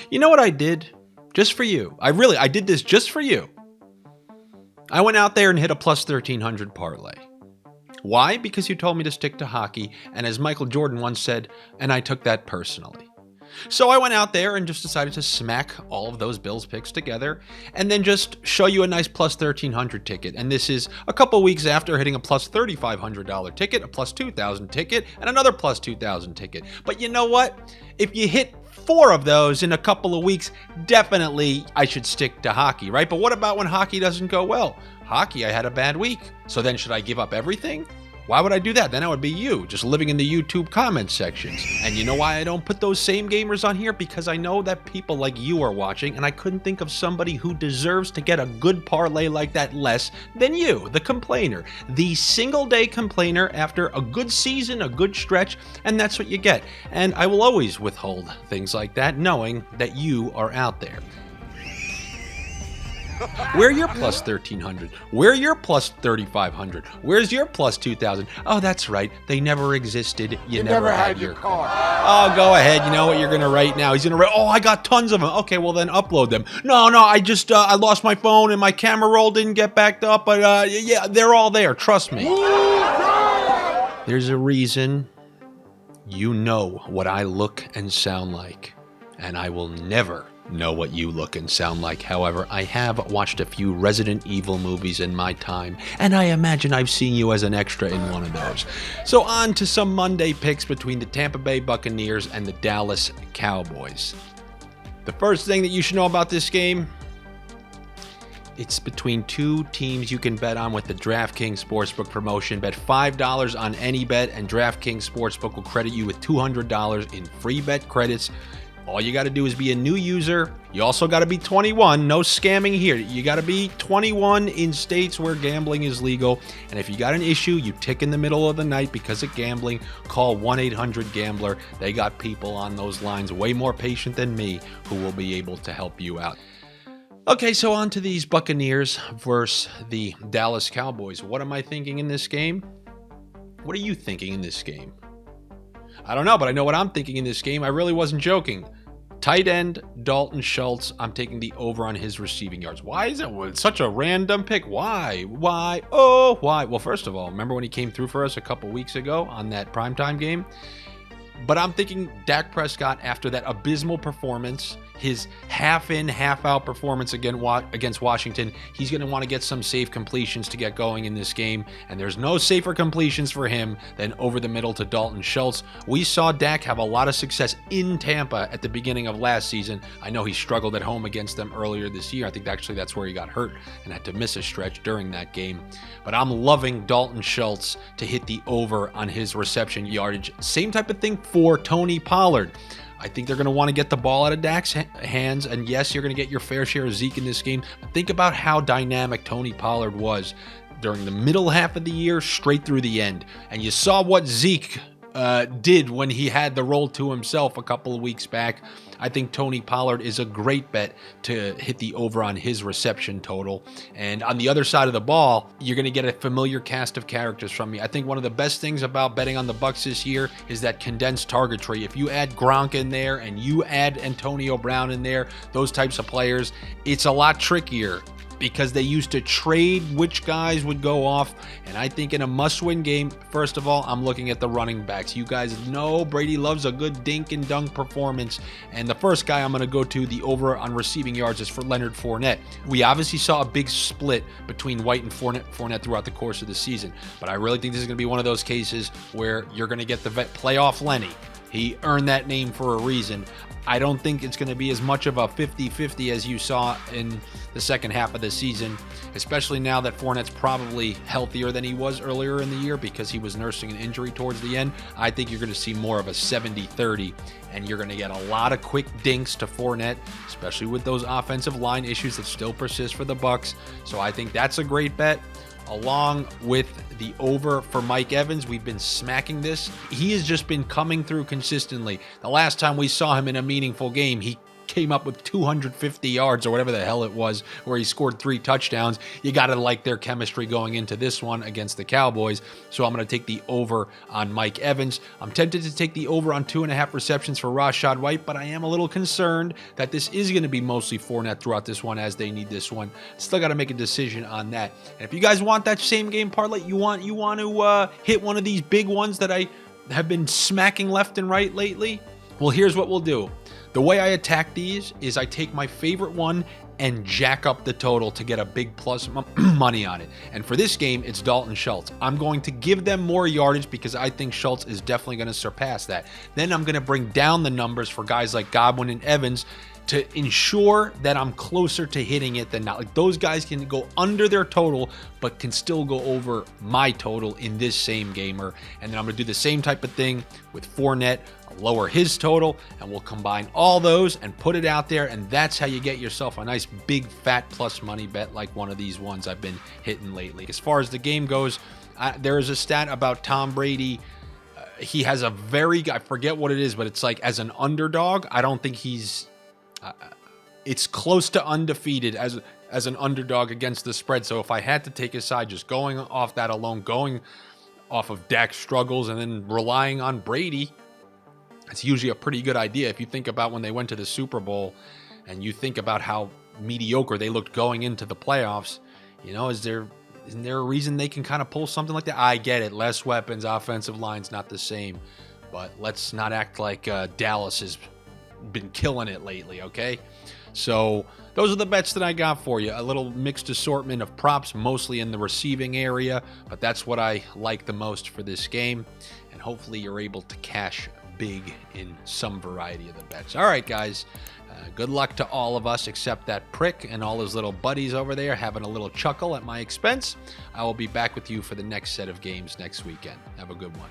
You know what I did? Just for you. I did this just for you. I went out there and hit a plus 1,300 parlay. Why? Because you told me to stick to hockey, and as Michael Jordan once said, and I took that personally. So I went out there and just decided to smack all of those Bills picks together and then just show you a nice plus 1,300 ticket. And this is a couple weeks after hitting a plus $3,500 ticket, a plus 2,000 ticket, and another plus 2,000 ticket. But you know what? If you hit 4 of those in a couple of weeks, definitely I should stick to hockey, right? But what about when hockey doesn't go well? Hockey, I had a bad week. So then should I give up everything? Why would I do that? Then I would be you, just living in the YouTube comment sections. And you know why I don't put those same gamers on here? Because I know that people like you are watching, and I couldn't think of somebody who deserves to get a good parlay like that less than you, the complainer. The single-day complainer after a good season, a good stretch, and that's what you get. And I will always withhold things like that, knowing that you are out there. Where your plus 1,300? Where your plus 3,500? Where's your plus 2,000? Oh, that's right. They never existed. You never had your car. Oh, go ahead. You know what you're going to write now? He's going to write, oh, I got tons of them. Okay, well then upload them. No, I lost my phone and my camera roll didn't get backed up. But yeah, they're all there. Trust me. There's a reason you know what I look and sound like. And I will never know what you look and sound like. However, I have watched a few Resident Evil movies in my time, and I imagine I've seen you as an extra in one of those. So on to some Monday picks between the Tampa Bay Buccaneers and the Dallas Cowboys. The first thing that you should know about this game, it's between two teams you can bet on with the DraftKings Sportsbook promotion. Bet $5 on any bet, and DraftKings Sportsbook will credit you with $200 in free bet credits. All you got to do is be a new user. You also got to be 21. No scamming here. You got to be 21 in states where gambling is legal. And if you got an issue, you tick in the middle of the night because of gambling, call 1-800-GAMBLER. They got people on those lines way more patient than me who will be able to help you out. Okay, so on to these Buccaneers versus the Dallas Cowboys. What am I thinking in this game? What are you thinking in this game? I don't know, but I know what I'm thinking in this game. I really wasn't joking. Tight end, Dalton Schultz. I'm taking the over on his receiving yards. Why is it such a random pick? Why? Oh, why? Well, first of all, remember when he came through for us a couple weeks ago on that primetime game? But I'm thinking Dak Prescott, after that abysmal performance, his half-in, half-out performance against Washington, he's going to want to get some safe completions to get going in this game, and there's no safer completions for him than over the middle to Dalton Schultz. We saw Dak have a lot of success in Tampa at the beginning of last season. I know he struggled at home against them earlier this year. I think actually that's where he got hurt and had to miss a stretch during that game. But I'm loving Dalton Schultz to hit the over on his reception yardage. Same type of thing for Tony Pollard. I think they're going to want to get the ball out of Dak's hands, and yes, you're going to get your fair share of Zeke in this game. But think about how dynamic Tony Pollard was during the middle half of the year straight through the end. And you saw what Zeke did when he had the role to himself a couple of weeks back. I think Tony Pollard is a great bet to hit the over on his reception total. And on the other side of the ball, you're going to get a familiar cast of characters from me. I think one of the best things about betting on the Bucs this year is that condensed target tree. If you add Gronk in there and you add Antonio Brown in there, those types of players, it's a lot trickier, because they used to trade which guys would go off. And I think in a must-win game, first of all, I'm looking at the running backs. You guys know Brady loves a good dink and dunk performance. And the first guy I'm going to go to, the over on receiving yards, is for Leonard Fournette. We obviously saw a big split between White and Fournette throughout the course of the season. But I really think this is going to be one of those cases where you're going to get the playoff Lenny. He earned that name for a reason. I don't think it's going to be as much of a 50-50 as you saw in the second half of the season, especially now that Fournette's probably healthier than he was earlier in the year because he was nursing an injury towards the end. I think you're going to see more of a 70-30, and you're going to get a lot of quick dinks to Fournette, especially with those offensive line issues that still persist for the Bucs. So I think that's a great bet. Along with the over for Mike Evans, we've been smacking this. He has just been coming through consistently. The last time we saw him in a meaningful game, he came up with 250 yards or whatever the hell it was, where he scored 3 touchdowns. You got to like their chemistry going into this one against the Cowboys. So I'm going to take the over on Mike Evans. I'm tempted to take the over on 2.5 receptions for Rachaad White, but I am a little concerned that this is going to be mostly Fournette throughout this one, as they need this one. Still got to make a decision on that. And if you guys want that same game parlay, you want to hit one of these big ones that I have been smacking left and right lately, well, here's what we'll do. The way I attack these is I take my favorite one and jack up the total to get a big plus money on it. And for this game, it's Dalton Schultz. I'm going to give them more yardage because I think Schultz is definitely going to surpass that. Then I'm going to bring down the numbers for guys like Godwin and Evans to ensure that I'm closer to hitting it than not. Like, those guys can go under their total, but can still go over my total in this same gamer. And then I'm going to do the same type of thing with Fournette. I'll lower his total, and we'll combine all those and put it out there. And that's how you get yourself a nice big fat plus money bet like one of these ones I've been hitting lately. As far as the game goes, there is a stat about Tom Brady. He has a I forget what it is, but it's like as an underdog, I don't think he's... it's close to undefeated as an underdog against the spread. So if I had to take his side, just going off that alone, going off of Dak's struggles and then relying on Brady, it's usually a pretty good idea. If you think about when they went to the Super Bowl and you think about how mediocre they looked going into the playoffs, isn't there a reason they can kind of pull something like that? I get it. Less weapons, offensive line's not the same, but let's not act like Dallas is been killing it lately, okay? So those are the bets that I got for you. A little mixed assortment of props, mostly in the receiving area, but that's what I like the most for this game, and hopefully you're able to cash big in some variety of the bets. All right, guys, good luck to all of us except that prick and all his little buddies over there having a little chuckle at my expense. I will be back with you for the next set of games next weekend. Have a good one.